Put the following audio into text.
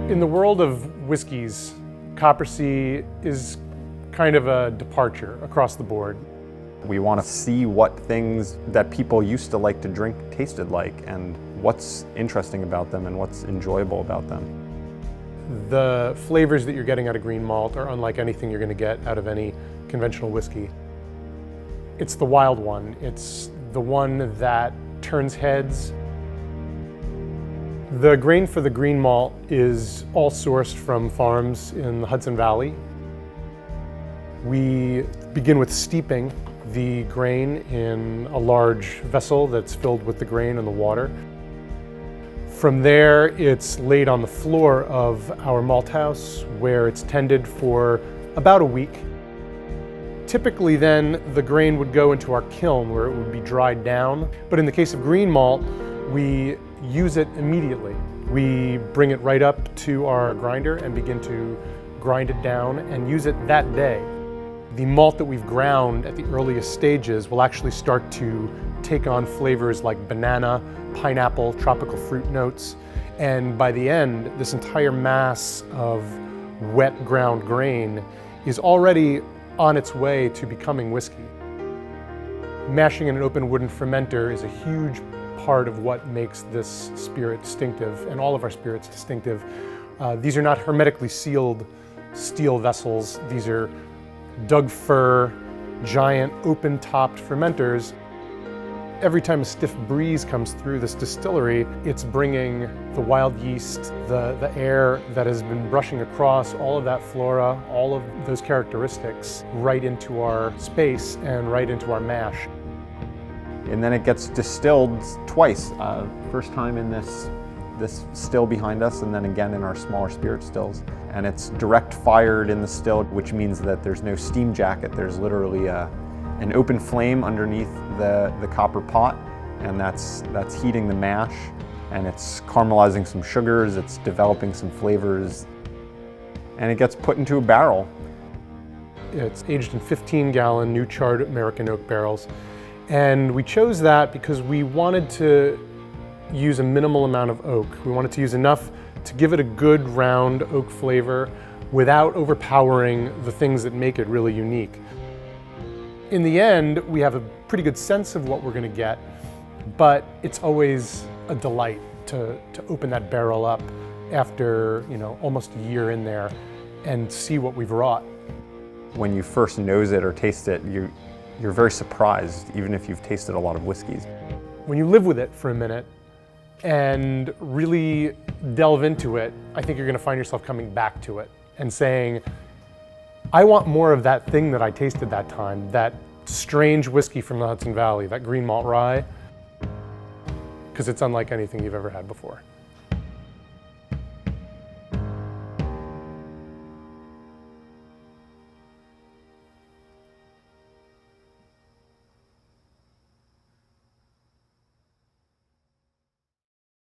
In the world of whiskeys, Coppersea is kind of a departure across the board. We want to see what things that people used to like to drink tasted like, and what's interesting about them and what's enjoyable about them. The flavors that you're getting out of Green Malt are unlike anything you're going to get out of any conventional whiskey. It's the wild one. It's the one that turns heads. The grain for the Green Malt is all sourced from farms in the Hudson Valley. We begin with steeping the grain in a large vessel that's filled with the grain and the water. From there, it's laid on the floor of our malt-house, where it's tended for about a week. Typically then, the grain would go into our kiln where it would be dried down. But in the case of Green Malt, we use it immediately. We bring it right up to our grinder and begin to grind it down and use it that day. The malt that we've ground at the earliest stages will actually start to take on flavors like banana, pineapple, tropical fruit notes. And by the end, this entire mass of wet ground grain is already on its way to becoming whiskey. Mashing in an open wooden fermenter is a huge part of what makes this spirit distinctive, and all of our spirits distinctive. These are not hermetically sealed steel vessels. These are Doug fir, giant open-topped fermenters. Every time a stiff breeze comes through this distillery, it's bringing the wild yeast, the air that has been brushing across all of that flora, all of those characteristics, right into our space and right into our mash. And then it gets distilled twice. First time in this still behind us, and then again in our smaller spirit stills. And it's direct fired in the still, which means that there's no steam jacket. There's literally an open flame underneath the copper pot, and that's heating the mash, and it's caramelizing some sugars, it's developing some flavors, and it gets put into a barrel. It's aged in 15-gallon new charred American oak barrels. And we chose that because we wanted to use a minimal amount of oak. We wanted to use enough to give it a good round oak flavor without overpowering the things that make it really unique. In the end, we have a pretty good sense of what we're going to get, but it's always a delight to open that barrel up after, almost a year in there and see what we've wrought. When you first nose it or taste it, you're very surprised, even if you've tasted a lot of whiskeys. When you live with it for a minute and really delve into it, I think you're going to find yourself coming back to it and saying, I want more of that thing that I tasted that time, that strange whiskey from the Hudson Valley, that Green Malt rye, because it's unlike anything you've ever had before.